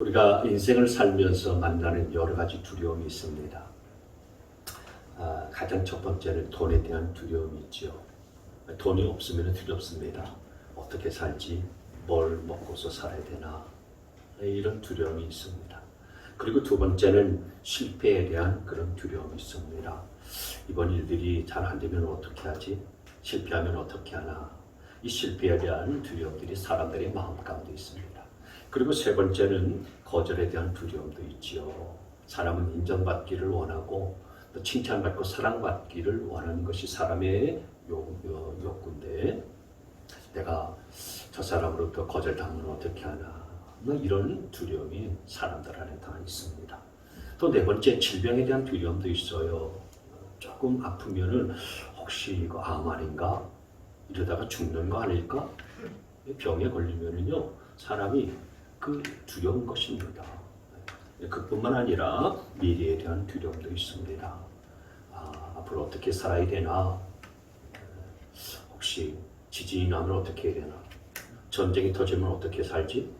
우리가 인생을 살면서 만나는 여러 가지 두려움이 있습니다. 가장 첫 번째는 돈에 대한 두려움이 있죠. 돈이 없으면 두렵습니다. 어떻게 살지? 뭘 먹고서 살아야 되나? 이런 두려움이 있습니다. 그리고 두 번째는 실패에 대한 그런 두려움이 있습니다. 이번 일들이 잘 안 되면 어떻게 하지? 실패하면 어떻게 하나? 이 실패에 대한 두려움들이 사람들의 마음 가운데 있습니다. 그리고 세 번째는 거절에 대한 두려움도 있지요. 사람은 인정받기를 원하고 또 칭찬받고 사랑받기를 원하는 것이 사람의 욕구인데 내가 저 사람으로부터 거절당하면 어떻게 하나 이런 두려움이 사람들 안에 다 있습니다. 또 네 번째 질병에 대한 두려움도 있어요. 조금 아프면은 혹시 이거 암 아닌가? 이러다가 죽는 거 아닐까? 병에 걸리면은요 사람이 그 두려운 것입니다. 그뿐만 아니라 미래에 대한 두려움도 있습니다. 앞으로 어떻게 살아야 되나? 혹시 지진이 나면 어떻게 해야 되나? 전쟁이 터지면 어떻게 살지?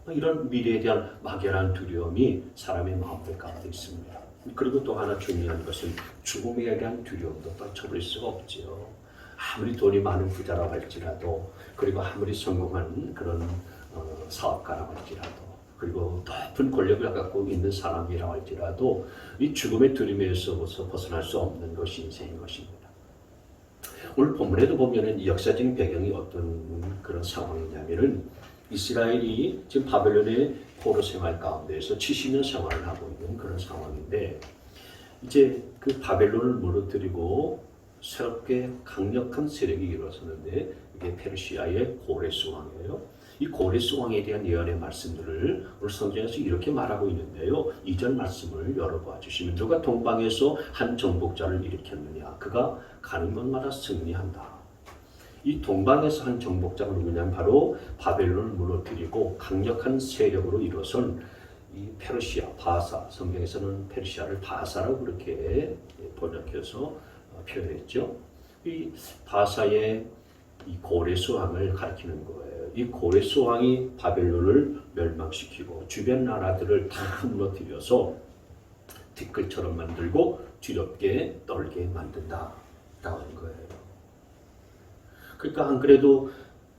이런 미래에 대한 막연한 두려움이 사람의 마음들 가운데 있습니다. 그리고 또 하나 중요한 것은 죽음에 대한 두려움도 떨쳐버릴 수가 없지요. 아무리 돈이 많은 부자라고 할지라도 그리고 아무리 성공한 그런 사업가라고 할지라도 그리고 높은 권력을 갖고 있는 사람이라고 할지라도 이 죽음의 두려움에서 벗어날 수 없는 것이 인생인 것입니다. 오늘 본문에도 보면은 역사적인 배경이 어떤 그런 상황이냐면은 이스라엘이 지금 바벨론의 포로 생활 가운데에서 70년 생활을 하고 있는 그런 상황인데 이제 그 바벨론을 무너뜨리고 새롭게 강력한 세력이 일어서는데 이게 페르시아의 고레스 왕이에요. 이 고레스 왕에 대한 예언의 말씀들을 오늘 성경에서 이렇게 말하고 있는데요. 2절 말씀을 열어봐 주시면 누가 동방에서 한 정복자를 일으켰느냐 그가 가는 곳마다 승리한다. 이 동방에서 한 정복자가 누구냐면 바로 바벨론을 무너뜨리고 강력한 세력으로 일어선 이 페르시아, 바사, 성경에서는 페르시아를 바사라고 그렇게 번역해서 표현했죠. 이 바사의 이 고레스 왕을 가리키는 거예요. 이 고레스 왕이 바벨론을 멸망시키고 주변 나라들을 다 무너뜨려서 티끌처럼 만들고 두렵게 떨게 만든다라고 하는 거예요. 그러니까 안 그래도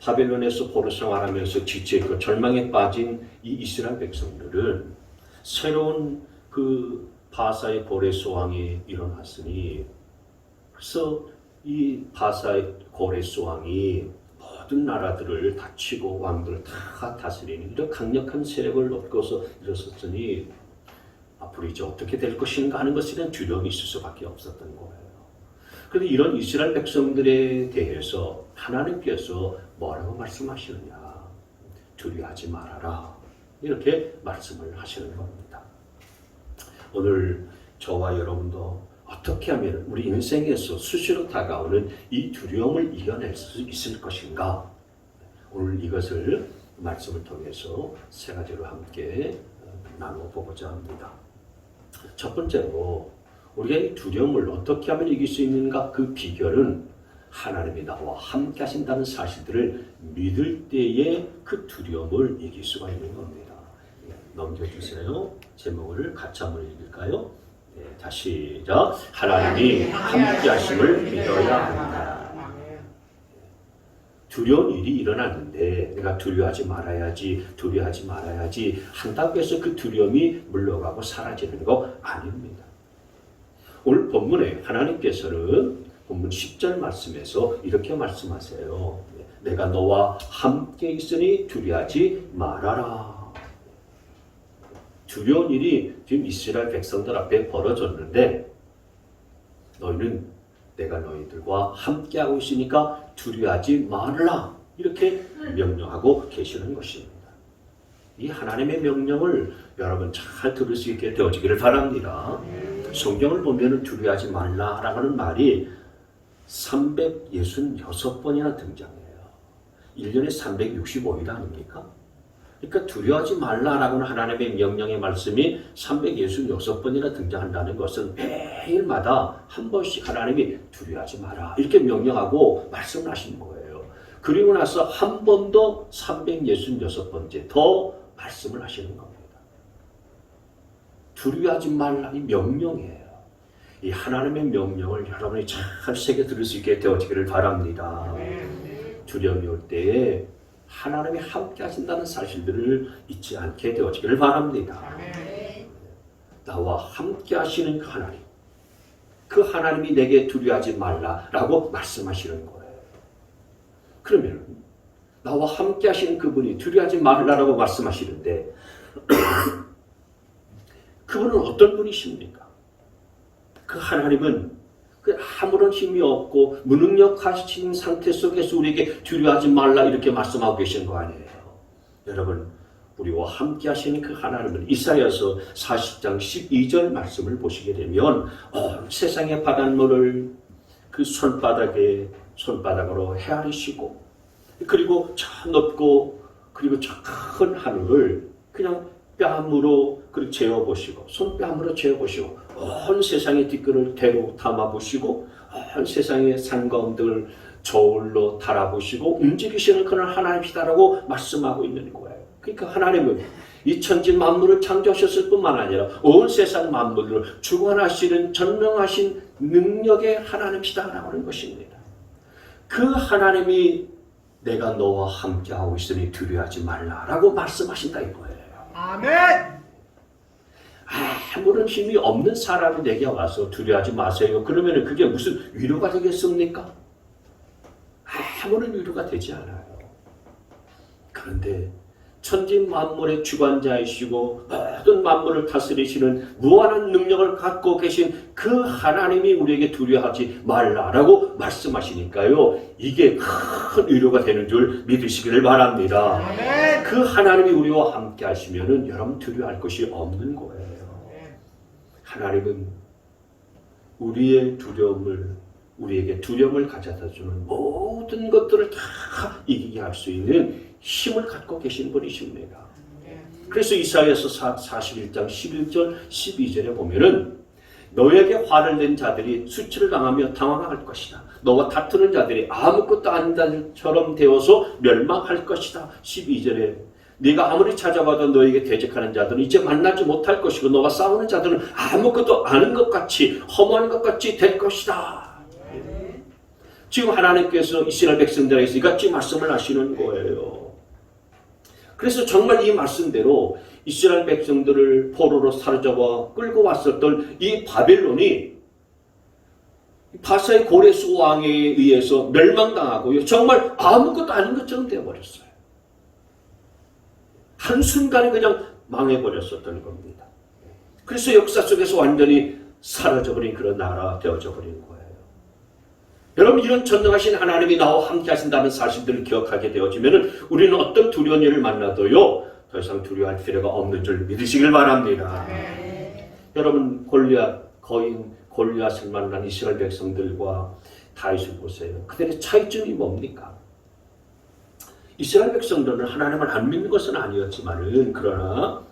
바벨론에서 포로 생활하면서 지치고 절망에 빠진 이 이스라엘 백성들은 새로운 그 바사의 고레스 왕이 일어났으니 그래서 이 바사의 고레스 왕이 모든 나라들을 다치고 왕들을 다 다스리는 이런 강력한 세력을 얻고서 일어섰으니 앞으로 이제 어떻게 될 것인가 하는 것에 대한 두려움이 있을 수밖에 없었던 거예요. 그런데 이런 이스라엘 백성들에 대해서 하나님께서 뭐라고 말씀하시느냐? 두려워하지 말아라. 이렇게 말씀을 하시는 겁니다. 오늘 저와 여러분도 어떻게 하면 우리 인생에서 수시로 다가오는 이 두려움을 이겨낼 수 있을 것인가? 오늘 이것을 말씀을 통해서 세 가지로 함께 나눠보고자 합니다. 첫 번째로 우리가 이 두려움을 어떻게 하면 이길 수 있는가? 그 비결은 하나님이 나와 함께 하신다는 사실들을 믿을 때에 그 두려움을 이길 수가 있는 겁니다. 넘겨주세요. 제목을 같이 한번 읽을까요? 자, 시작. 하나님이 함께 하심을 믿어야 한다. 두려운 일이 일어났는데 내가 두려워하지 말아야지 한다고 해서 그 두려움이 물러가고 사라지는 거 아닙니다. 오늘 본문에 하나님께서는 본문 10절 말씀에서 이렇게 말씀하세요. 내가 너와 함께 있으니 두려워하지 말아라. 두려운 일이 지금 이스라엘 백성들 앞에 벌어졌는데 너희는 내가 너희들과 함께하고 있으니까 두려워하지 말라. 이렇게 명령하고 계시는 것입니다. 이 하나님의 명령을 여러분 잘 들을 수 있게 되어지기를 바랍니다. 성경을 보면 두려워하지 말라라고 하는 말이 366번이나 등장해요. 1년에 365일 아닙니까? 그러니까 두려워하지 말라라고는 하나님의 명령의 말씀이 366번이나 등장한다는 것은 매일마다 한 번씩 하나님이 두려워하지 마라 이렇게 명령하고 말씀을 하시는 거예요. 그리고 나서 한 번 더 366번째 더 말씀을 하시는 겁니다. 두려워하지 말라 이 명령이에요. 이 하나님의 명령을 여러분이 잘 새겨 들을 수 있게 되어지기를 바랍니다. 두려움이 올 때에 하나님이 함께 하신다는 사실들을 잊지 않게 되어지기를 바랍니다. 나와 함께 하시는 그 하나님, 그 하나님이 내게 두려워하지 말라라고 말씀하시는 거예요. 그러면 나와 함께 하시는 그분이 두려워하지 말라라고 말씀하시는데 그분은 어떤 분이십니까? 그 하나님은 그 아무런 힘이 없고 무능력하신 상태 속에서 우리에게 두려워하지 말라 이렇게 말씀하고 계신 거 아니에요. 여러분, 우리와 함께 하시는 그 하나님은 이사야서 40장 12절 말씀을 보시게 되면 세상의 바닷물을 그 손바닥으로 헤아리시고 그리고 저 높고 그리고 저 큰 하늘을 그냥 뺨으로 그렇게 재어보시고 손뺨으로 재어보시고 온 세상의 뒷글을 대로 담아보시고 온 세상의 산가운데를 저울로 달아보시고 움직이시는 그런 하나님이시다라고 말씀하고 있는 거예요. 그러니까 하나님은 이 천지 만물을 창조하셨을 뿐만 아니라 온 세상 만물을 주관하시는 전능하신 능력의 하나님이시다라고 하는 것입니다. 그 하나님이 내가 너와 함께하고 있으니 두려워하지 말라라고 말씀하신다 이거예요. 아멘. 아무런 힘이 없는 사람이 내게 와서 두려워하지 마세요. 그러면 그게 무슨 위로가 되겠습니까? 아무런 위로가 되지 않아요. 그런데 천지 만물의 주관자이시고 모든 만물을 다스리시는 무한한 능력을 갖고 계신 그 하나님이 우리에게 두려워하지 말라라고 말씀하시니까요. 이게 큰 위로가 되는 줄 믿으시기를 바랍니다. 아멘. 그 하나님이 우리와 함께 하시면은 여러분 두려워할 것이 없는 거예요. 하나님은 우리에게 두려움을 가져다 주는 모든 것들을 다 이기게 할 수 있는 힘을 갖고 계신 분이십니다. 그래서 이사야서 41장 11절 12절에 보면은 너에게 화를 낸 자들이 수치를 당하며 당황할 것이다. 너와 다투는 자들이 아무것도 아닌 자들처럼 되어서 멸망할 것이다. 12절에 네가 아무리 찾아봐도 너에게 대적하는 자들은 이제 만나지 못할 것이고 너와 싸우는 자들은 아무것도 아는 것 같이 허무한 것 같이 될 것이다. 지금 하나님께서 이스라엘 백성들에게 이같이 말씀을 하시는 거예요. 그래서 정말 이 말씀대로 이스라엘 백성들을 포로로 사로잡아 끌고 왔었던 이 바벨론이 바사의 고레스 왕에 의해서 멸망당하고요. 정말 아무것도 아닌 것처럼 되어버렸어요. 한순간에 그냥 망해버렸었던 겁니다. 그래서 역사 속에서 완전히 사라져버린 그런 나라 되어져 버린 거예요. 여러분, 이런 전능하신 하나님이 나와 함께 하신다는 사실들을 기억하게 되어지면 우리는 어떤 두려운 일을 만나도요 더 이상 두려워할 필요가 없는 줄 믿으시길 바랍니다. 여러분, 골리앗을 만난 이스라엘 백성들과 다윗을 보세요. 그들의 차이점이 뭡니까? 이스라엘 백성들은 하나님을 안 믿는 것은 아니었지만은 그러나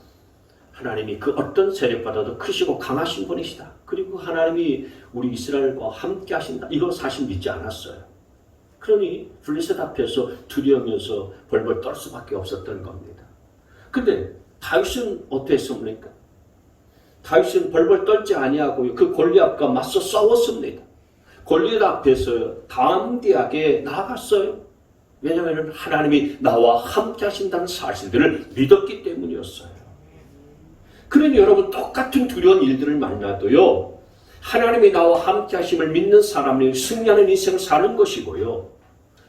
하나님이 그 어떤 세력보다도 크시고 강하신 분이시다. 그리고 하나님이 우리 이스라엘과 함께 하신다. 이거 사실 믿지 않았어요. 그러니 블레셋 앞에서 두려우면서 벌벌 떨 수밖에 없었던 겁니다. 근데 다윗은 어땠습니까? 다윗은 벌벌 떨지 아니하고 그 골리앗과 맞서 싸웠습니다. 골리앗 앞에서 담대하게 나아갔어요. 왜냐하면 하나님이 나와 함께 하신다는 사실들을 믿었기 때문이었어요. 그러니 여러분, 똑같은 두려운 일들을 만나도요 하나님이 나와 함께 하심을 믿는 사람이 승리하는 인생을 사는 것이고요.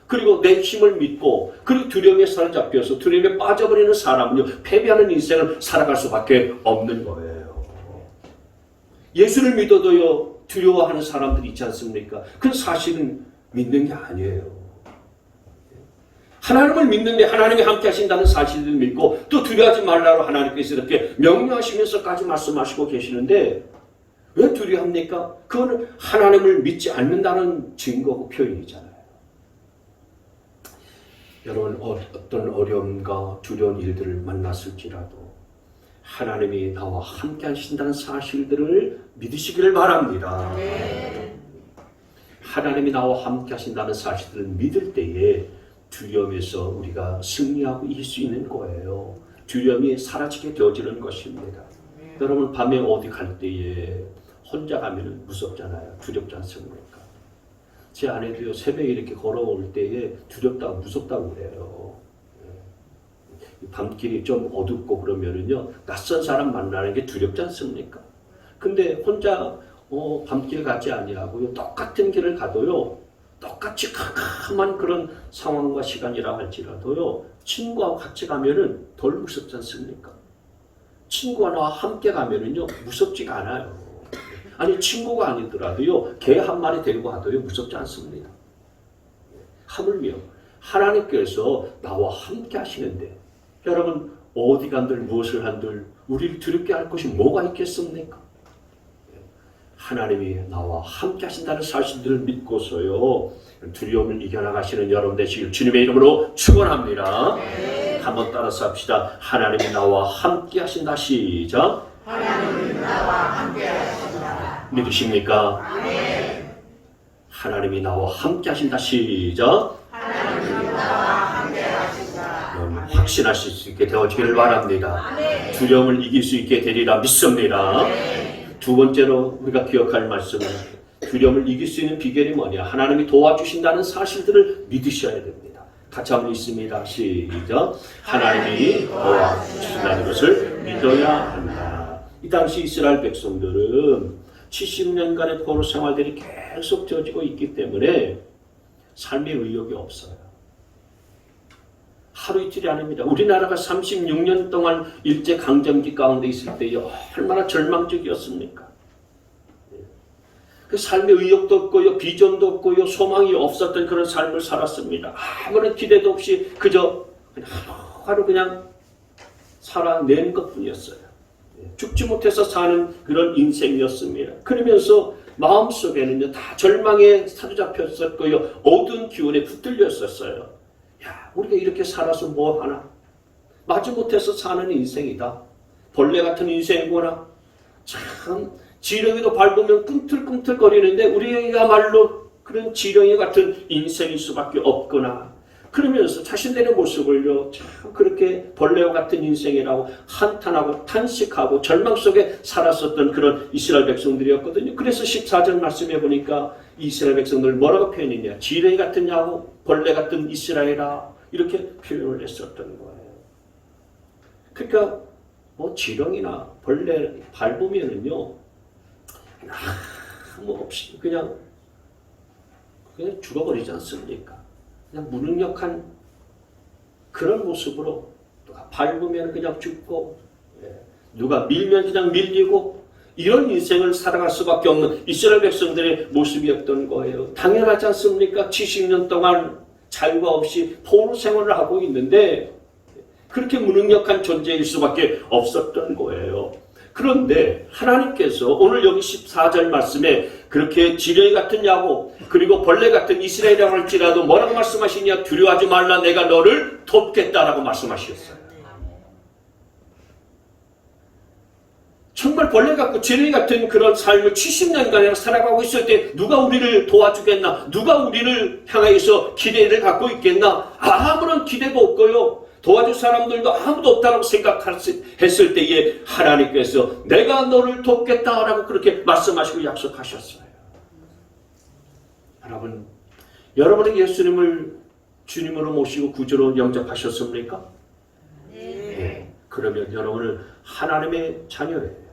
그리고 내 힘을 믿고 그리고 두려움에 사로잡혀서 두려움에 빠져버리는 사람은요 패배하는 인생을 살아갈 수밖에 없는 거예요. 예수를 믿어도요 두려워하는 사람들이 있지 않습니까? 그건 사실은 믿는 게 아니에요. 하나님을 믿는데 하나님이 함께 하신다는 사실을 믿고 또 두려워하지 말라고 하나님께서 이렇게 명령하시면서까지 말씀하시고 계시는데 왜 두려워합니까? 그거는 하나님을 믿지 않는다는 증거고 표현이잖아요. 여러분, 어떤 어려움과 두려운 일들을 만났을지라도 하나님이 나와 함께 하신다는 사실들을 믿으시기를 바랍니다. 하나님이 나와 함께 하신다는 사실들을 믿을 때에 두려움에서 우리가 승리하고 이길 수 있는 거예요. 두려움이 사라지게 되어지는 것입니다. 여러분 밤에 어디 갈 때에 혼자 가면 무섭잖아요. 두렵지 않습니까? 제 아내도요 새벽에 이렇게 걸어올 때에 두렵다고 무섭다고 그래요. 밤길이 좀 어둡고 그러면은요 낯선 사람 만나는 게 두렵지 않습니까? 근데 혼자 밤길 가지 아니하고요 똑같은 길을 가도요 똑같이 캄캄한 그런 상황과 시간이라 할지라도요 친구와 같이 가면은 덜 무섭지 않습니까? 친구와 나와 함께 가면은요 무섭지가 않아요. 아니 친구가 아니더라도요 개 한 마리 데리고 가도요 무섭지 않습니다. 하물며 하나님께서 나와 함께 하시는데 여러분 어디 간들 무엇을 한들 우리를 두렵게 할 것이 뭐가 있겠습니까? 하나님이 나와 함께 하신다는 사실들을 믿고서요 두려움을 이겨나가시는 여러분 되시길 주님의 이름으로 축원합니다. 한번 따라서 합시다. 하나님이 나와 함께 하신다. 시작. 하나님이 나와 함께 하신다. 믿으십니까? 아멘. 하나님이 나와 함께 하신다. 시작. 하나님이 나와 함께 하신다. 여러분 확신하실 수 있게 되어지기를 바랍니다. 두려움을 이길 수 있게 되리라 믿습니다. 두 번째로 우리가 기억할 말씀은 두려움을 이길 수 있는 비결이 뭐냐? 하나님이 도와주신다는 사실들을 믿으셔야 됩니다. 같이 한번 읽습니다. 시작. 하나님이 도와주신다는 것을 믿어야 한다. 이 당시 이스라엘 백성들은 70년간의 포로 생활들이 계속 저지고 있기 때문에 삶의 의욕이 없어요. 하루 이틀이 아닙니다. 우리나라가 36년 동안 일제강점기 가운데 있을 때 얼마나 절망적이었습니까? 그 삶의 의욕도 없고요, 비전도 없고요, 소망이 없었던 그런 삶을 살았습니다. 아무런 기대도 없이 그저 하루하루 그냥 살아낸 것뿐이었어요. 죽지 못해서 사는 그런 인생이었습니다. 그러면서 마음속에는요, 다 절망에 사로잡혔었고요, 어두운 기운에 붙들렸었어요. 야, 우리가 이렇게 살아서 뭐 하나? 마지못해서 사는 인생이다. 벌레 같은 인생이구나. 참 지렁이도 밟으면 꿈틀꿈틀거리는데 우리야말로 그런 지렁이 같은 인생일 수밖에 없구나. 그러면서 자신들의 모습을요 참 그렇게 벌레와 같은 인생이라고 한탄하고 탄식하고 절망 속에 살았었던 그런 이스라엘 백성들이었거든요. 그래서 14절 말씀해 보니까 이스라엘 백성들 뭐라고 표현했냐? 지렁이 같은 야곱, 벌레 같은 이스라엘아, 이렇게 표현을 했었던 거예요. 그러니까 뭐 지렁이나 벌레 밟으면은요 아무 없이 그냥 죽어버리지 않습니까? 그냥 무능력한 그런 모습으로 누가 밟으면 그냥 죽고 누가 밀면 그냥 밀리고 이런 인생을 살아갈 수밖에 없는 이스라엘 백성들의 모습이었던 거예요. 당연하지 않습니까? 70년 동안 자유가 없이 포로 생활을 하고 있는데 그렇게 무능력한 존재일 수밖에 없었던 거예요. 그런데 하나님께서 오늘 여기 14절 말씀에 그렇게 지렁이 같은 야곱 그리고 벌레 같은 이스라엘이라고 할지라도 뭐라고 말씀하시냐? 두려워하지 말라, 내가 너를 돕겠다라고 말씀하셨어요. 정말 벌레 같고 지렁이 같은 그런 삶을 70년간 살아가고 있을 때 누가 우리를 도와주겠나? 누가 우리를 향해서 기대를 갖고 있겠나? 아무런 기대도 없고요. 도와줄 사람들도 아무도 없다고 생각했을 때에 하나님께서 내가 너를 돕겠다라고 그렇게 말씀하시고 약속하셨어요. 여러분은 예수님을 주님으로 모시고 구주로 영접하셨습니까? 네. 그러면 여러분은 하나님의 자녀예요.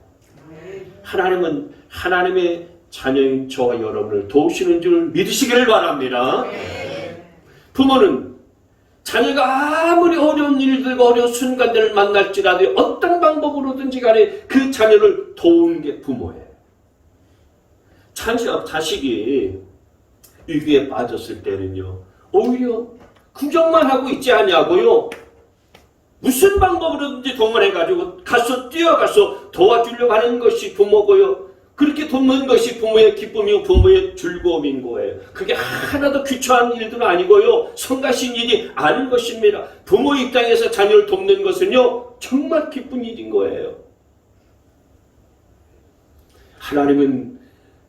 하나님은 하나님의 자녀인 저와 여러분을 도우시는 줄 믿으시기를 바랍니다. 부모는 자녀가 아무리 어려운 일들과 어려운 순간들을 만날지라도 어떤 방법으로든지 간에 그 자녀를 도우는 게 부모예요. 자식이 위기에 빠졌을 때는요, 오히려 구경만 하고 있지 않냐고요. 무슨 방법으로든지 동원해가지고 뛰어가서 도와주려고 하는 것이 부모고요. 그렇게 돕는 것이 부모의 기쁨이고 부모의 즐거움인 거예요. 그게 하나도 귀찮은 일도 아니고요. 성가신 일이 아닌 것입니다. 부모 입장에서 자녀를 돕는 것은요, 정말 기쁜 일인 거예요. 하나님은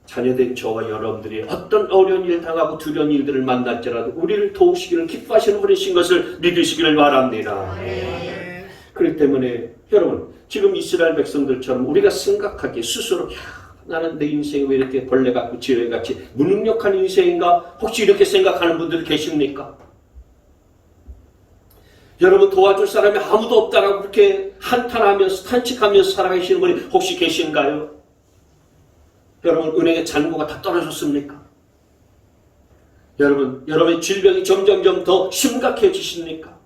자녀된 저와 여러분들이 어떤 어려운 일 당하고 두려운 일들을 만날지라도 우리를 도우시기를 기뻐하시는 분이신 것을 믿으시기를 바랍니다. 그렇기 때문에 여러분, 지금 이스라엘 백성들처럼 우리가 생각하기에 스스로 야, 나는 내 인생이 왜 이렇게 벌레 같고 지뢰 같이 무능력한 인생인가? 혹시 이렇게 생각하는 분들 계십니까? 여러분 도와줄 사람이 아무도 없다라고 그렇게 한탄하면서 탄식하면서 살아계시는 분이 혹시 계신가요? 여러분 은행의 잔고가 다 떨어졌습니까? 여러분의 질병이 점점점 더 심각해지십니까?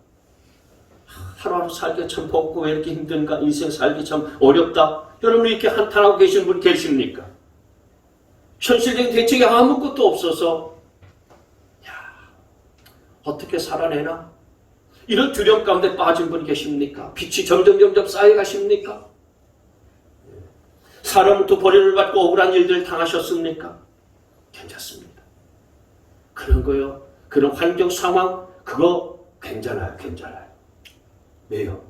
하루하루 살기가 참 덥고 왜 이렇게 힘든가? 인생 살기 참 어렵다. 여러분 이렇게 한탄하고 계시는 분 계십니까? 현실적인 대책이 아무것도 없어서 어떻게 살아내나? 이런 두려움 가운데 빠진 분 계십니까? 빛이 점점 쌓여가십니까? 사람부터 버림을 받고 억울한 일들을 당하셨습니까? 괜찮습니다. 그런 거요. 그런 환경 상황 그거 괜찮아요. 왜요?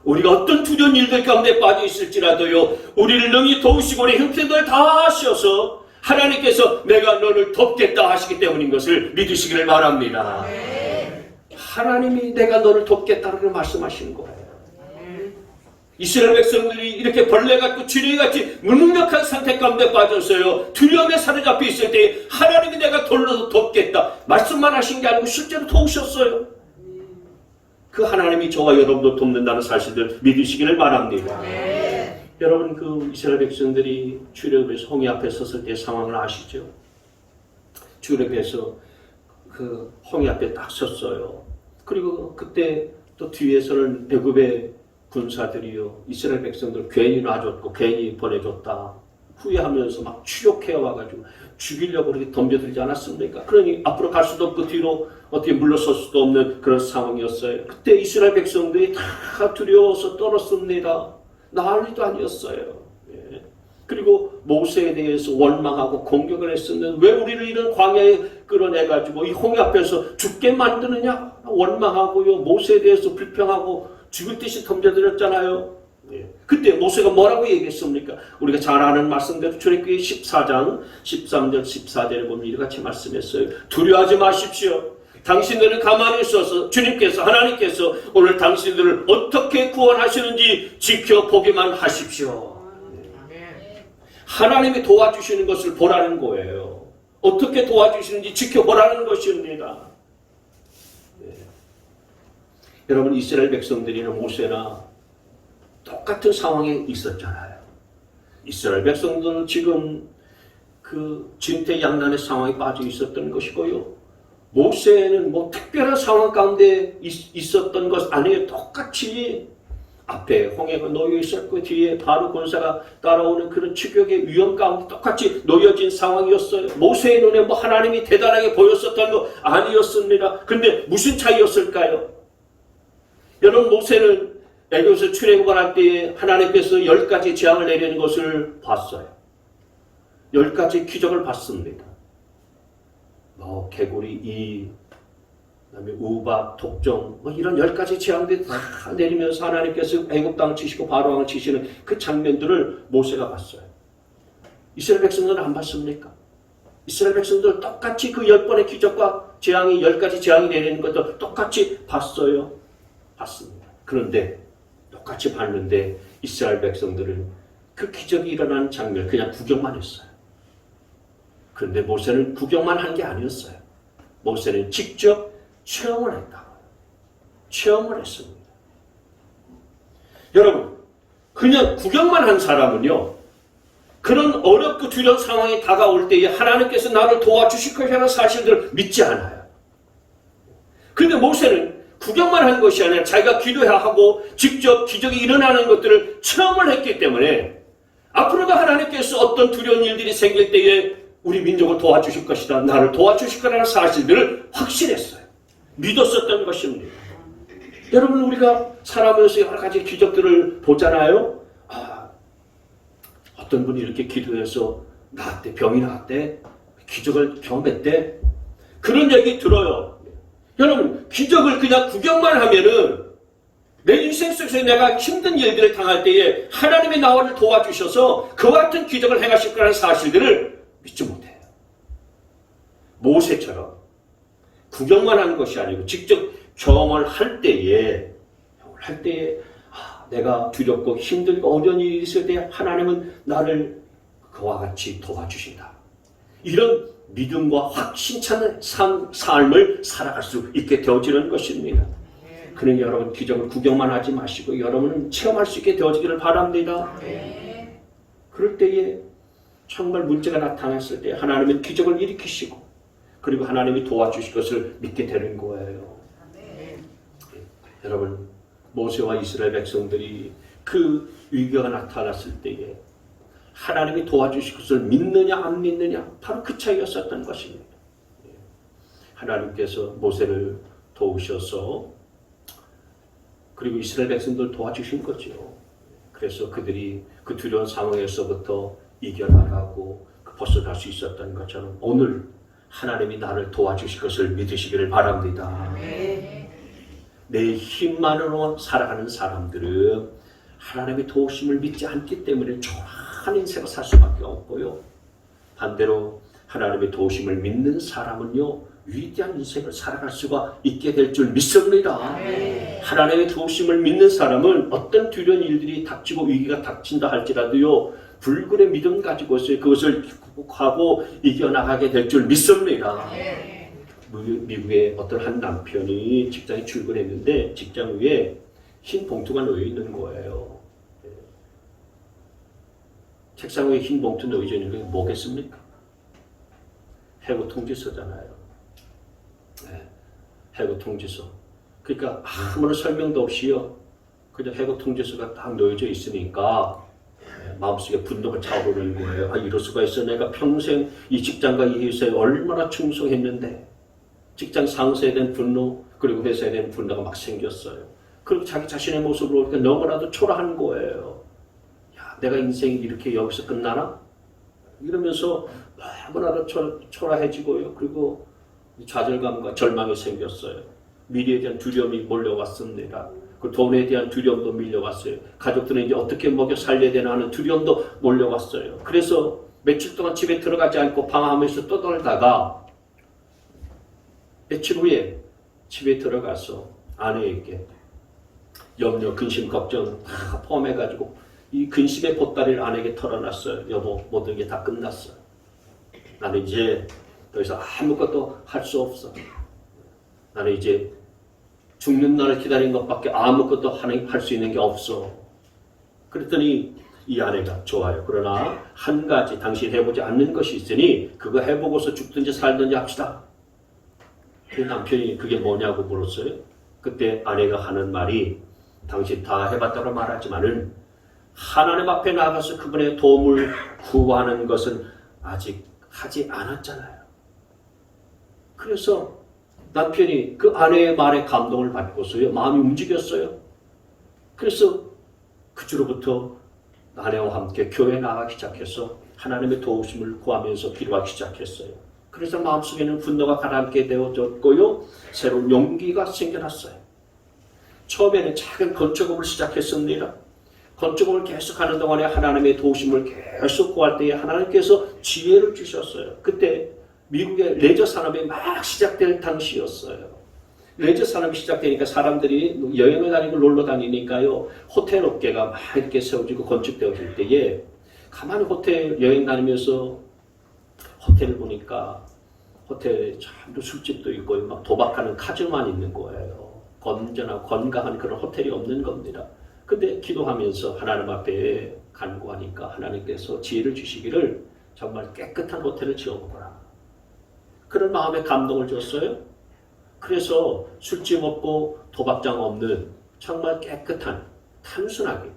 우리가 어떤 두려운 일들 가운데 빠져 있을지라도요. 우리를 능히 도우시고 우리 형편들 다 하셔서 하나님께서 내가 너를 돕겠다 하시기 때문인 것을 믿으시기를 바랍니다. 하나님이 내가 너를 돕겠다고 말씀하시는 거예요. 이스라엘 백성들이 이렇게 벌레 같고 쥐레 같이 무능력한 상태 가운데 빠졌어요. 두려움에 사로잡혀 있을 때 하나님이 내가 돌로 돕겠다 말씀만 하신 게 아니고 실제로 도우셨어요. 그 하나님이 저와 여러분도 돕는다는 사실을 믿으시기를 바랍니다. 여러분 그 이스라엘 백성들이 출애굽에서 홍해 앞에 섰을 때 상황을 아시죠? 출애굽에서 그 홍해 앞에 딱 섰어요. 그리고 그때 또 뒤에서는 애굽의 군사들이요 이스라엘 백성들 괜히 놔줬고 괜히 보내줬다 후회하면서 막 추격해 와가지고 죽이려고 그렇게 덤벼들지 않았습니까? 그러니 앞으로 갈 수도 없고 뒤로 어떻게 물러설 수도 없는 그런 상황이었어요. 그때 이스라엘 백성들이 다 두려워서 떨었습니다. 난리도 아니었어요. 그리고 모세에 대해서 원망하고 공격을 했었는데 왜 우리를 이런 광야에 끌어내가지고 이 홍해 앞에서 죽게 만드느냐 원망하고요. 모세에 대해서 불평하고 죽을 듯이 덤벼들었잖아요. 그때 모세가 뭐라고 얘기했습니까? 우리가 잘 아는 말씀대로 출애굽기 14장 13절 14절에 보면 이같이 말씀했어요. 두려워하지 마십시오. 당신들은 가만히 있어서 주님께서 하나님께서 오늘 당신들을 어떻게 구원하시는지 지켜보기만 하십시오. 하나님이 도와주시는 것을 보라는 거예요. 어떻게 도와주시는지 지켜보라는 것입니다. 여러분 이스라엘 백성들이나 모세나 똑같은 상황에 있었잖아요. 이스라엘 백성들은 지금 그 진퇴양난의 상황에 빠져 있었던 것이고요. 모세는 뭐 특별한 상황 가운데 있었던 것 아니에요. 똑같이 앞에 홍해가 놓여 있었고 뒤에 바로 군사가 따라오는 그런 추격의 위험 가운데 똑같이 놓여진 상황이었어요. 모세의 눈에 뭐 하나님이 대단하게 보였었던 거 아니었습니다. 근데 무슨 차이였을까요? 여러분 모세는 애굽에서 출애굽을 할 때에 하나님께서 10가지 재앙을 내리는 것을 봤어요. 10가지 기적을 봤습니다. 뭐 개구리, 이, 그다음에 우박, 독종, 뭐 이런 10가지 재앙들이 다 내리면서 하나님께서 애굽 땅을 치시고 바로 왕을 치시는 그 장면들을 모세가 봤어요. 이스라엘 백성들은 안 봤습니까? 이스라엘 백성들 똑같이 그 10번의 기적과 재앙이 10가지 재앙이 내리는 것도 똑같이 봤어요. 봤습니다. 그런데 똑같이 봤는데 이스라엘 백성들은 그 기적이 일어나는 장면을 그냥 구경만 했어요. 그런데 모세는 구경만 한 게 아니었어요. 모세는 직접 체험을 했다고요. 체험을 했습니다. 여러분, 그냥 구경만 한 사람은요, 그런 어렵고 두려운 상황이 다가올 때에 하나님께서 나를 도와주실 것이라는 사실들을 믿지 않아요. 그런데 모세는 구경만 한 것이 아니라 자기가 기도해야 하고 직접 기적이 일어나는 것들을 체험을 했기 때문에 앞으로도 하나님께서 어떤 두려운 일들이 생길 때에 우리 민족을 도와주실 것이다. 나를 도와주실 거라는 사실들을 확신했어요. 믿었었던 것입니다. 여러분 우리가 살아가면서 여러 가지 기적들을 보잖아요. 어떤 분이 이렇게 기도해서 나았대, 병이 나았대, 기적을 경험했대. 그런 얘기 들어요. 여러분 기적을 그냥 구경만 하면은 내 인생 속에서 내가 힘든 일들을 당할 때에 하나님이 나를 도와주셔서 그와 같은 기적을 행하실 거라는 사실들을 믿지 못해요. 모세처럼 구경만 하는 것이 아니고 직접 경험을 할 때에 내가 두렵고 힘들고 어려운 일이 있을 때 하나님은 나를 그와 같이 도와주신다. 이런 믿음과 확신 차는 삶을 살아갈 수 있게 되어지는 것입니다. 그러니 여러분 기적을 구경만 하지 마시고 여러분은 체험할 수 있게 되어지기를 바랍니다. 그럴 때에 정말 문제가 나타났을 때 하나님은 기적을 일으키시고 그리고 하나님이 도와주실 것을 믿게 되는 거예요. 여러분 모세와 이스라엘 백성들이 그 위기가 나타났을 때에 하나님이 도와주실 것을 믿느냐 안 믿느냐 바로 그 차이였었던 것입니다. 하나님께서 모세를 도우셔서 그리고 이스라엘 백성들 도와주신 거죠. 그래서 그들이 그 두려운 상황에서부터 이겨나가고 벗어날 수 있었던 것처럼 오늘 하나님이 나를 도와주실 것을 믿으시기를 바랍니다. 내 힘만으로 살아가는 사람들은 하나님의 도우심을 믿지 않기 때문에 초라한 인생을 살 수밖에 없고요. 반대로 하나님의 도우심을 믿는 사람은요 위대한 인생을 살아갈 수가 있게 될 줄 믿습니다. 하나님의 도우심을 믿는 사람은 어떤 두려운 일들이 닥치고 위기가 닥친다 할지라도요 불굴의 믿음 가지고서 그것을 극복하고 이겨나가게 될 줄 믿습니다. 미국의 어떤 한 남편이 직장에 출근했는데 직장 위에 흰 봉투가 놓여 있는 거예요. 책상 위에 흰 봉투 놓여져 있는 게 뭐겠습니까? 해고 통지서잖아요. 해고 통지서. 그러니까 아무런 설명도 없이요. 그냥 해고 통지서가 딱 놓여져 있으니까 마음속에 분노가 차오르는 거예요. 이럴 수가 있어. 내가 평생 이 직장과 이 회사에 얼마나 충성했는데 직장 상사에 대한 분노 그리고 회사에 대한 분노가 막 생겼어요. 그리고 자기 자신의 모습을 보니까 너무나도 초라한 거예요. 야, 내가 인생이 이렇게 여기서 끝나나? 이러면서 너무나도 초라해지고요. 그리고 좌절감과 절망이 생겼어요. 미래에 대한 두려움이 몰려왔습니다. 그 돈에 대한 두려움도 밀려왔어요. 가족들은 이제 어떻게 먹여 살려야 되나 하는 두려움도 몰려왔어요. 그래서 며칠 동안 집에 들어가지 않고 방황하면서 떠돌다가 며칠 후에 집에 들어가서 아내에게 염려, 근심, 걱정 다 포함해가지고 이 근심의 보따리를 아내에게 털어놨어요. 여보, 모든 게 다 끝났어. 나는 이제 더 이상 아무것도 할 수 없어. 나는 이제 죽는 날을 기다린 것밖에 아무것도 할 수 있는 게 없어. 그랬더니 이 아내가 좋아요. 그러나 한 가지 당신 해보지 않는 것이 있으니 그거 해보고서 죽든지 살든지 합시다. 그 남편이 그게 뭐냐고 물었어요. 그때 아내가 하는 말이 당신 다 해봤다고 말하지만은 하나님 앞에 나가서 그분의 도움을 구하는 것은 아직 하지 않았잖아요. 그래서 남편이 그 아내의 말에 감동을 받고서요. 마음이 움직였어요. 그래서 그 주로부터 아내와 함께 교회에 나가기 시작해서 하나님의 도우심을 구하면서 기도하기 시작했어요. 그래서 마음속에는 분노가 가라앉게 되어졌고요. 새로운 용기가 생겨났어요. 처음에는 작은 건축업을 시작했습니다. 건축업을 계속하는 동안에 하나님의 도우심을 계속 구할 때에 하나님께서 지혜를 주셨어요. 그때 미국의 레저 산업이 막 시작될 당시였어요. 레저 산업이 시작되니까 사람들이 여행을 다니고 놀러 다니니까요. 호텔 업계가 막 이렇게 세워지고 건축되어질 때에 가만히 호텔 여행 다니면서 호텔을 보니까 호텔에 참 술집도 있고 막 도박하는 카지노만 있는 거예요. 건전하고 건강한 그런 호텔이 없는 겁니다. 근데 기도하면서 하나님 앞에 간구하니까 하나님께서 지혜를 주시기를 정말 깨끗한 호텔을 지어보거라. 그런 마음에 감동을 줬어요. 그래서 술집 없고 도박장 없는 정말 깨끗한 단순하게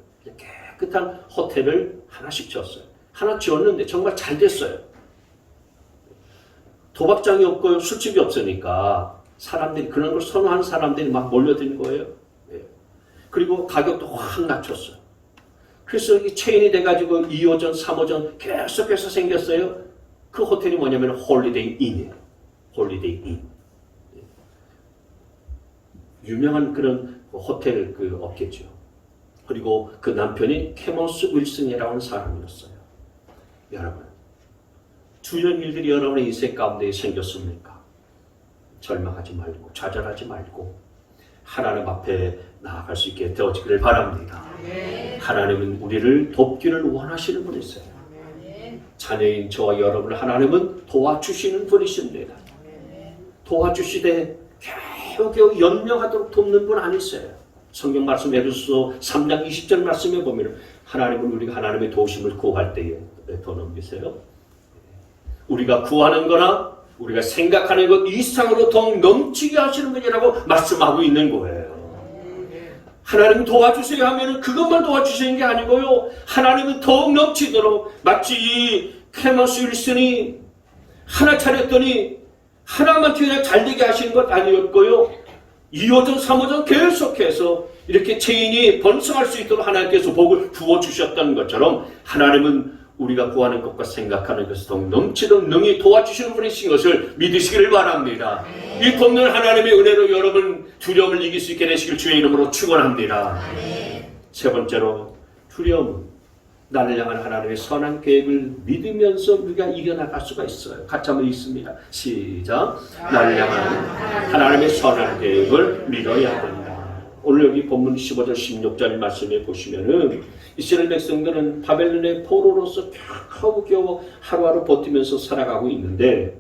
깨끗한 호텔을 하나씩 지었어요. 하나 지었는데 정말 잘 됐어요. 도박장이 없고 술집이 없으니까 사람들이 그런 걸 선호하는 사람들이 막 몰려드는 거예요. 그리고 가격도 확 낮췄어요. 그래서 이 체인이 돼가지고 2호점, 3호점 계속해서 생겼어요. 그 호텔이 뭐냐면 홀리데이 인이에요. 홀리데이 인. 유명한 그런 호텔 그 업계죠. 그리고 그 남편이 캐머스 윌슨이라고 하는 사람이었어요. 여러분, 두려운 일들이 여러분의 인생 가운데 생겼습니까? 절망하지 말고 좌절하지 말고 하나님 앞에 나아갈 수 있게 되어지기를 바랍니다. 하나님은 우리를 돕기를 원하시는 분이세요. 자녀인 저와 여러분을 하나님은 도와주시는 분이십니다. 도와주시되 겨우겨우 연명하도록 돕는 분 아니세요. 성경 말씀 에베소서 3장 20절 말씀에 보면 하나님은 우리가 하나님의 도우심을 구할 때에 더 넘기세요. 우리가 구하는 거나 우리가 생각하는 것 이상으로 더 넘치게 하시는 분이라고 말씀하고 있는 거예요. 하나님 도와주세요 하면 그것만 도와주시는 게 아니고요. 하나님은 더욱 넘치도록 마치 이 케마스 윌슨이 하나 차렸더니 하나만 그냥 잘되게 하시는 것 아니었고요. 2호전 3호전 계속해서 이렇게 체인이 번성할 수 있도록 하나님께서 복을 부어주셨던 것처럼 하나님은 우리가 구하는 것과 생각하는 것을 더욱 넘치도록 능히 도와주시는 분이신 것을 믿으시기를 바랍니다. 이 돕는 하나님의 은혜로 여러분 두려움을 이길 수 있게 되시길 주의 이름으로 축원합니다. 세 번째로 두려움은 나를 향한 하나님의 선한 계획을 믿으면서 우리가 이겨나갈 수가 있어요. 같이 한번 읽습니다. 시작. 나를 향한 하나님의 선한 계획을 믿어야 된다. 오늘 여기 본문 15절 16절 말씀에 보시면은 이스라엘 백성들은 바벨론의 포로로서 겨우겨우 하루하루 버티면서 살아가고 있는데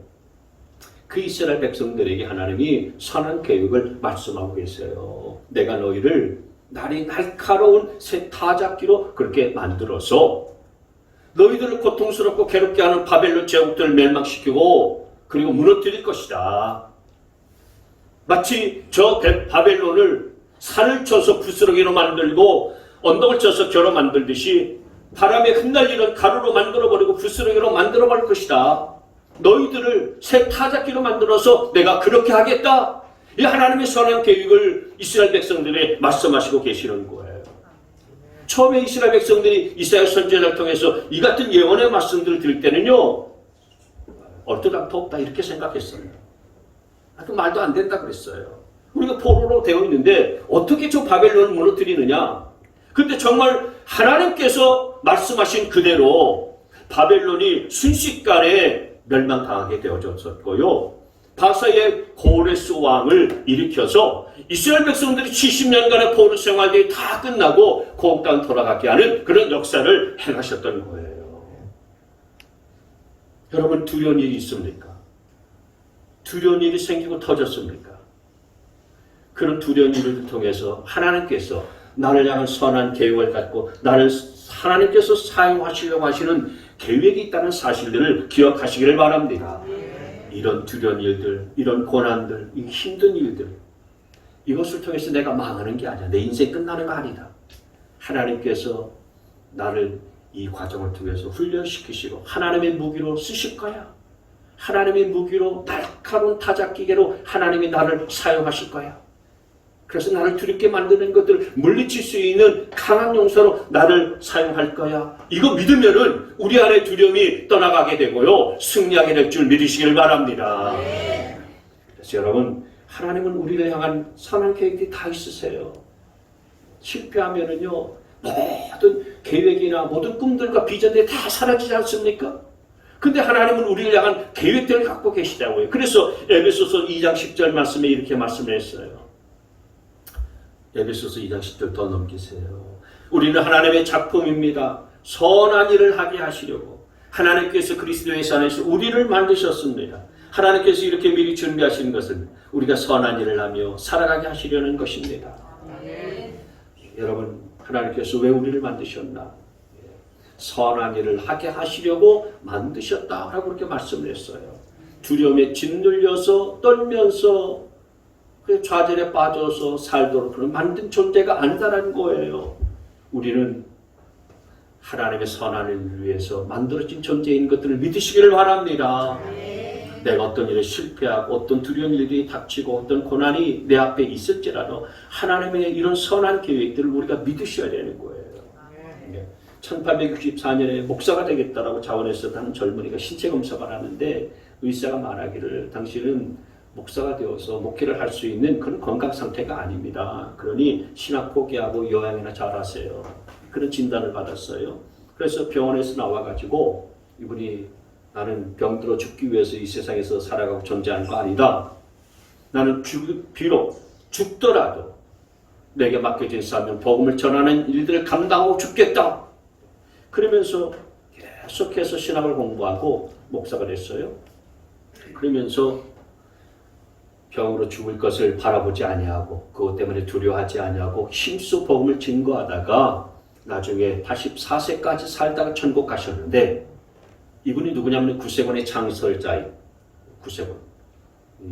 그 이스라엘 백성들에게 하나님이 선한 계획을 말씀하고 계세요. 내가 너희를 날이 날카로운 새 타작기로 그렇게 만들어서 너희들을 고통스럽고 괴롭게 하는 바벨론 제국들을 멸망시키고 그리고 무너뜨릴 것이다. 마치 저 바벨론을 산을 쳐서 부스러기로 만들고 언덕을 쳐서 겨로 만들듯이 바람에 흩날리는 가루로 만들어버리고 부스러기로 만들어버릴 것이다. 너희들을 새 타작기로 만들어서 내가 그렇게 하겠다. 이 하나님의 선한 계획을 이스라엘 백성들에 말씀하시고 계시는 거예요. 처음에 이스라엘 백성들이 이사야 선지자를 통해서 이 같은 예언의 말씀들을 들을 때는요. 얼토당토 없다 이렇게 생각했어요. 그 말도 안 된다 그랬어요. 우리가 포로로 되어 있는데 어떻게 저 바벨론을 무너뜨리느냐. 근데 정말 하나님께서 말씀하신 그대로 바벨론이 순식간에 멸망당하게 되어졌었고요. 바사의 고레스 왕을 일으켜서 이스라엘 백성들이 70년간의 포로 생활이 다 끝나고 고국 땅 돌아가게 하는 그런 역사를 행하셨던 거예요. 여러분 두려운 일이 있습니까? 두려운 일이 생기고 터졌습니까? 그런 두려운 일을 통해서 하나님께서 나를 향한 선한 계획을 갖고 나를 하나님께서 사용하시려고 하시는 계획이 있다는 사실들을 기억하시기를 바랍니다. 이런 두려운 일들, 이런 고난들, 이 힘든 일들 이것을 통해서 내가 망하는 게 아니야. 내 인생 끝나는 거 아니다. 하나님께서 나를 이 과정을 통해서 훈련시키시고 하나님의 무기로 쓰실 거야. 하나님의 무기로 날카로운 타작기계로 하나님이 나를 사용하실 거야. 그래서 나를 두렵게 만드는 것들을 물리칠 수 있는 강한 용사로 나를 사용할 거야. 이거 믿으면은 우리 안에 두려움이 떠나가게 되고요. 승리하게 될 줄 믿으시길 바랍니다. 그래서 여러분, 하나님은 우리를 향한 선한 계획이 다 있으세요. 실패하면은요, 모든 계획이나 모든 꿈들과 비전들이 다 사라지지 않습니까? 근데 하나님은 우리를 향한 계획들을 갖고 계시다고요. 그래서 에베소서 2장 10절 말씀에 이렇게 말씀했어요. 에베소서 2장 10절 더 넘기세요. 우리는 하나님의 작품입니다. 선한 일을 하게 하시려고 하나님께서 그리스도의 안에서 우리를 만드셨습니다. 하나님께서 이렇게 미리 준비하신 것은 우리가 선한 일을 하며 살아가게 하시려는 것입니다. 여러분, 하나님께서 왜 우리를 만드셨나? 선한 일을 하게 하시려고 만드셨다라고 그렇게 말씀을 했어요. 두려움에 짓눌려서 떨면서 그 좌절에 빠져서 살도록 그런 만든 존재가 아니다라는 거예요. 우리는 하나님의 선한을 위해서 만들어진 존재인 것들을 믿으시기를 바랍니다. 내가 어떤 일에 실패하고 어떤 두려운 일이 닥치고 어떤 고난이 내 앞에 있을지라도 하나님의 이런 선한 계획들을 우리가 믿으셔야 되는 거예요. 1864년에 목사가 되겠다라고 자원했었던 한 젊은이가 신체 검사를 하는데 의사가 말하기를 당신은 목사가 되어서 목회를 할 수 있는 그런 건강 상태가 아닙니다. 그러니 신학 포기하고 요양이나 잘하세요. 그런 진단을 받았어요. 그래서 병원에서 나와가지고 이분이 나는 병들어 죽기 위해서 이 세상에서 살아가고 존재하는 거 아니다. 나는 비록 죽더라도 내게 맡겨진 사명, 복음을 전하는 일들을 감당하고 죽겠다. 그러면서 계속해서 신학을 공부하고 목사가 됐어요. 그러면서 병으로 죽을 것을 바라보지 아니하고 그것 때문에 두려워하지 아니하고 힘써 복음을 증거하다가 나중에 84세까지 살다가 천국 가셨는데, 이분이 누구냐면 구세군의 창설자인 구세군.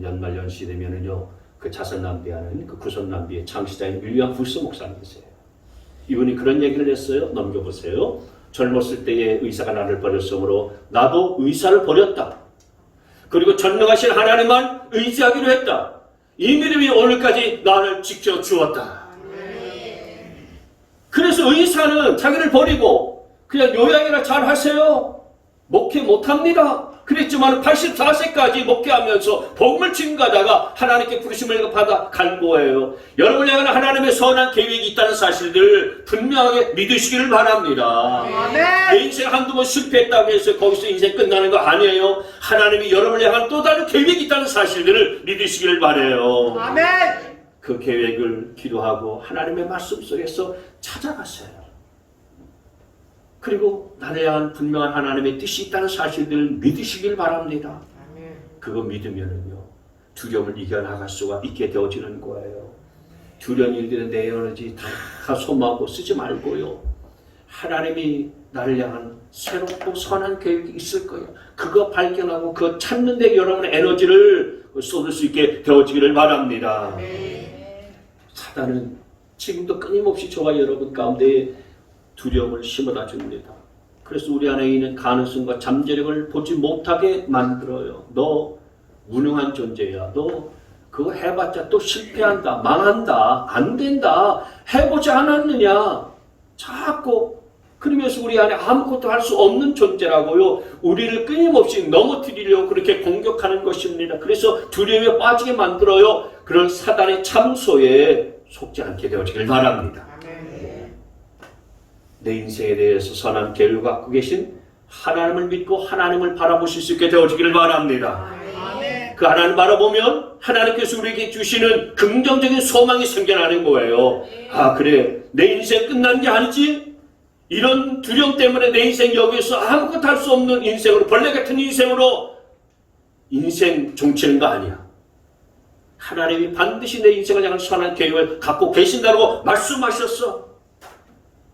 연말연시 되면은요, 그 자선남비하는 그 구선남비의 창시자인 윌리엄 불스 목사님이세요. 이분이 그런 얘기를 했어요. 넘겨보세요. 젊었을 때의 의사가 나를 버렸으므로 나도 의사를 버렸다. 그리고 전능하신 하나님만 의지하기로 했다. 이 믿음이 오늘까지 나를 지켜 주었다. 그래서 의사는 자기를 버리고 그냥 요양이나 잘 하세요. 목회 못합니다. 그랬지만 84세까지 목회하면서 복음을 증거하다가 하나님께 부르심을 받아 간 거예요. 여러분을 향한 하나님의 선한 계획이 있다는 사실을 분명하게 믿으시기를 바랍니다. 내 인생 한두 번 실패했다고 해서 거기서 인생 끝나는 거 아니에요. 하나님이 여러분을 향한 또 다른 계획이 있다는 사실들을 믿으시기를 바라요. 그 계획을 기도하고 하나님의 말씀 속에서 찾아가세요. 그리고 나를 향한 분명한 하나님의 뜻이 있다는 사실들을 믿으시길 바랍니다. 그거 믿으면은요, 두려움을 이겨나갈 수가 있게 되어지는 거예요. 두려운 일들의 내 에너지 다 소모하고 쓰지 말고요, 하나님이 나를 향한 새롭고 선한 계획이 있을 거예요. 그거 발견하고 그거 찾는 데 여러분의 에너지를 쏟을 수 있게 되어지기를 바랍니다. 사단은 지금도 끊임없이 저와 여러분 가운데 두려움을 심어다 줍니다. 그래서 우리 안에 있는 가능성과 잠재력을 보지 못하게 만들어요. 너 무능한 존재야. 너 그거 해봤자 또 실패한다. 망한다. 안 된다. 해보지 않았느냐. 자꾸 그러면서 우리 안에 아무것도 할 수 없는 존재라고요. 우리를 끊임없이 넘어뜨리려고 그렇게 공격하는 것입니다. 그래서 두려움에 빠지게 만들어요. 그런 사단의 참소에 속지 않게 되어지길 바랍니다. 내 인생에 대해서 선한 계획을 갖고 계신 하나님을 믿고 하나님을 바라보실 수 있게 되어지기를 바랍니다. 그 하나님 바라보면 하나님께서 우리에게 주시는 긍정적인 소망이 생겨나는 거예요. 아, 그래, 내 인생 끝난 게 아니지? 이런 두려움 때문에 내 인생 여기서 아무것도 할 수 없는 인생으로, 벌레 같은 인생으로 인생 종치는 거 아니야. 하나님이 반드시 내 인생을 향한 선한 계획을 갖고 계신다고 말씀하셨어.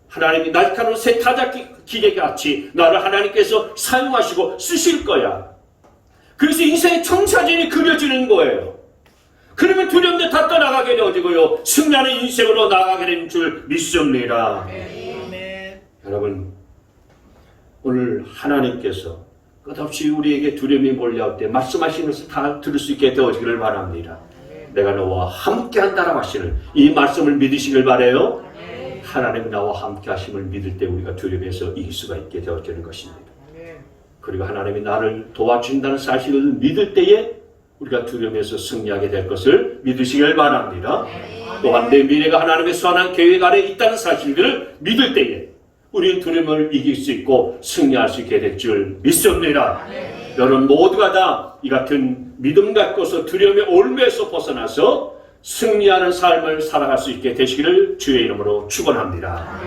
하나님이 날카로운 새 타작기 기계같이 나를 하나님께서 사용하시고 쓰실 거야. 그래서 인생의 청사진이 그려지는 거예요. 그러면 두려움도 다 떠나가게 되어지고요, 승리하는 인생으로 나아가게 되는 줄 믿습니다. 여러분, 오늘 하나님께서 끝없이 우리에게 두려움이 몰려올 때 말씀하시는 것을 다 들을 수 있게 되어지기를 바랍니다. 내가 너와 함께 한다라고 하시는 이 말씀을 믿으시길 바라요. 하나님 나와 함께 하심을 믿을 때 우리가 두려움에서 이길 수가 있게 되어지는 것입니다. 그리고 하나님이 나를 도와주신다는 사실을 믿을 때에 우리가 두려움에서 승리하게 될 것을 믿으시길 바랍니다. 또한 내 미래가 하나님의 선한 계획 아래 있다는 사실들을 믿을 때에 우리는 두려움을 이길 수 있고 승리할 수 있게 될 줄 믿습니다. 여러분 모두가 다 이 같은 믿음 갖고서 두려움의 올무에서 벗어나서 승리하는 삶을 살아갈 수 있게 되시기를 주의 이름으로 축원합니다.